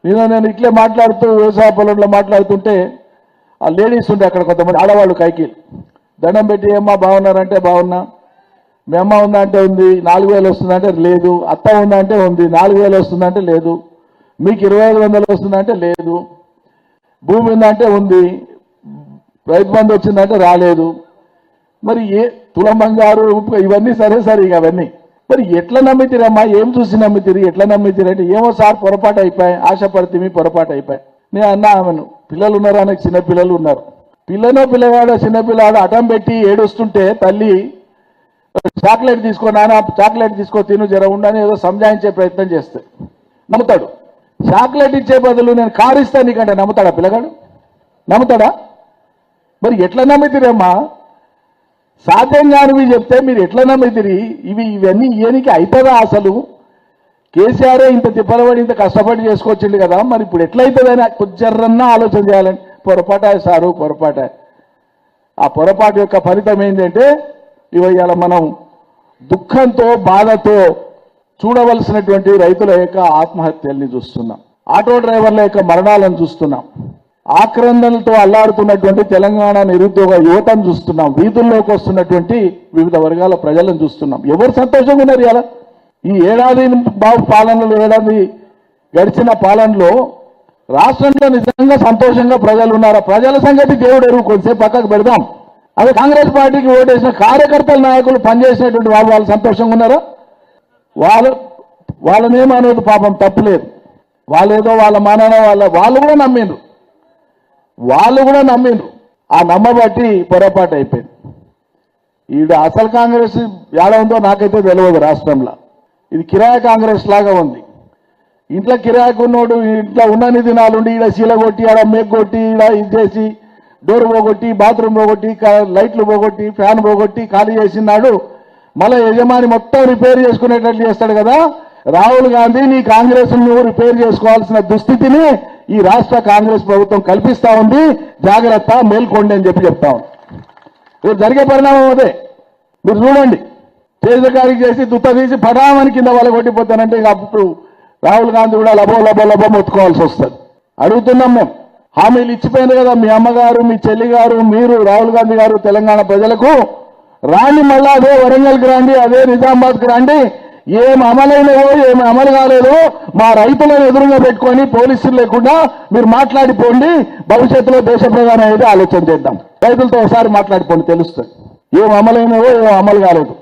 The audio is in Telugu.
నేను ఇట్లే మాట్లాడుతూ వ్యవసాయ పొలంలో మాట్లాడుతుంటే ఆ లేడీస్ ఉండే అక్కడ కొంతమంది ఆడవాళ్ళు కైకి దండం పెట్టి ఏమ్మా బాగున్నారంటే బాగున్నా, మీ అమ్మ ఉందా అంటే ఉంది, 4000 వస్తుందంటే లేదు, అత్త ఉందా అంటే ఉంది, 4000 వస్తుందంటే లేదు, మీకు 2500 వస్తుందంటే లేదు, భూమి ఉందంటే ఉంది, రైతు బంధు వచ్చిందంటే రాలేదు. మరి తులం బంగారు ఇవన్నీ సరే ఇక అవన్నీ మరి ఎట్లా నమ్మితిరమ్మా, ఏం చూసి నమ్మితిరి, ఎట్లా నమ్మితిరి అంటే ఏమో సార్ పొరపాటు అయిపోయాయి, ఆశపడితే మీ పొరపాటు అయిపోయాయి. నేను అన్నా ఆమెను, పిల్లలు ఉన్నారు, ఆయనకు చిన్న పిల్లలు ఉన్నారు, పిల్లగాడు చిన్నపిల్లాడు అటం పెట్టి ఏడుస్తుంటే తల్లి చాక్లెట్ తీసుకో నాన్న, చాక్లెట్ తీసుకో తిను జర ఉండని ఏదో సంజాయించే ప్రయత్నం చేస్తే నమ్ముతాడు. చాక్లెట్ ఇచ్చే బదులు నేను కారు ఇస్తాను నీకంటే నమ్ముతాడా పిల్లగాడు? నమ్ముతాడా? మరి ఎట్లా నమ్మితిరమ్మా? సాధ్యం కానివి చెప్తే మీరు ఎట్లా నమ్మితిరి? ఇవన్నీ ఇయనికి అవుతుందా? అసలు కేసీఆర్ ఇంత తిప్పలబడి ఇంత కష్టపడి చేసుకొచ్చిండు కదా, మరి ఇప్పుడు ఎట్లయితుందని కొంచెరన్నా ఆలోచన చేయాలని. పొరపాటే సారు, పొరపాటే. ఆ పొరపాటు యొక్క ఫలితం ఏంటంటే ఇవాళ మనం దుఃఖంతో బాధతో చూడవలసినటువంటి రైతుల యొక్క ఆత్మహత్యల్ని చూస్తున్నాం, ఆటో డ్రైవర్ల యొక్క మరణాలను చూస్తున్నాం, ఆక్రందనలతో అల్లాడుతున్నటువంటి తెలంగాణ నిరుద్యోగ యువతను చూస్తున్నాం, వీధుల్లోకి వస్తున్నటువంటి వివిధ వర్గాల ప్రజలను చూస్తున్నాం. ఎవరు సంతోషంగా ఉన్నారు ఇలా? ఈ ఏడాది బాబు పాలనలో, ఏడాది గడిచిన పాలనలో రాష్ట్రంలో నిజంగా సంతోషంగా ప్రజలు ఉన్నారా? ప్రజల సంగతి దేవుడు ఎరువు, కొంచెంసేపు పక్కకు పెడదాం. అదే కాంగ్రెస్ పార్టీకి ఓటేసిన కార్యకర్తల నాయకులు పనిచేసినటువంటి వాళ్ళు సంతోషంగా ఉన్నారా? వాళ్ళనేమనేది పాపం తప్పులేదు, వాళ్ళేదో వాళ్ళ మానాన వాళ్ళు కూడా నమ్మిండ్రు. ఆ నమ్మబట్టి పొరపాటు అయిపోయింది. ఈడ అసలు కాంగ్రెస్ ఎలా ఉందో నాకైతే తెలియదు. రాష్ట్రంలో ఇది కిరాయి కాంగ్రెస్ లాగా ఉంది. ఇంట్లో కిరాయికి ఉన్నోడు ఇంట్లో ఉన్నన్ని దినాలుండి ఈడ శీల కొట్టి, ఆడ మేక్ కొట్టి, ఈడ ఇది చేసి, డోర్ పోగొట్టి, బాత్రూమ్ పోగొట్టి, లైట్లు పోగొట్టి, ఫ్యాన్ పోగొట్టి ఖాళీ చేసినాడు. మళ్ళీ యజమాని మొత్తం రిపేర్ చేసుకునేటట్లు చేస్తాడు కదా. రాహుల్ గాంధీ నీ కాంగ్రెస్ నువ్వు రిపేర్ చేసుకోవాల్సిన దుస్థితిని ఈ రాష్ట్ర కాంగ్రెస్ ప్రభుత్వం కల్పిస్తా ఉంది, జాగ్రత్త, మేల్కోండి అని చెప్తా ఉంది. ఇది జరిగే పరిణామం అదే. మీరు చూడండి, తేజకారికి చేసి దుత్త తీసి పటామని కింద వాళ్ళ కొట్టిపోతానంటే ఇక అప్పుడు రాహుల్ గాంధీ కూడా లబో మొత్తుకోవాల్సి వస్తుంది. అడుగుతున్నాం మేము, హామీలు ఇచ్చిపోయింది కదా మీ అమ్మగారు, మీ చెల్లి గారు, మీరు, రాహుల్ గాంధీ గారు తెలంగాణ ప్రజలకు. రాండి, మళ్ళా అదే వరంగల్కి రండి, అదే నిజామాబాద్కి రండి. ఏం అమలైనవో ఏమి అమలు కాలేదో మా రైతులను ఎదురుగా పెట్టుకొని పోలీసులు లేకుండా మీరు మాట్లాడిపోండి. భవిష్యత్తులో దేశ ప్రధాని అనేది ఆలోచన చేద్దాం. రైతులతో ఒకసారి మాట్లాడిపోండి, తెలుస్తుంది ఏం అమలైనవో ఏం అమలు కాలేదు.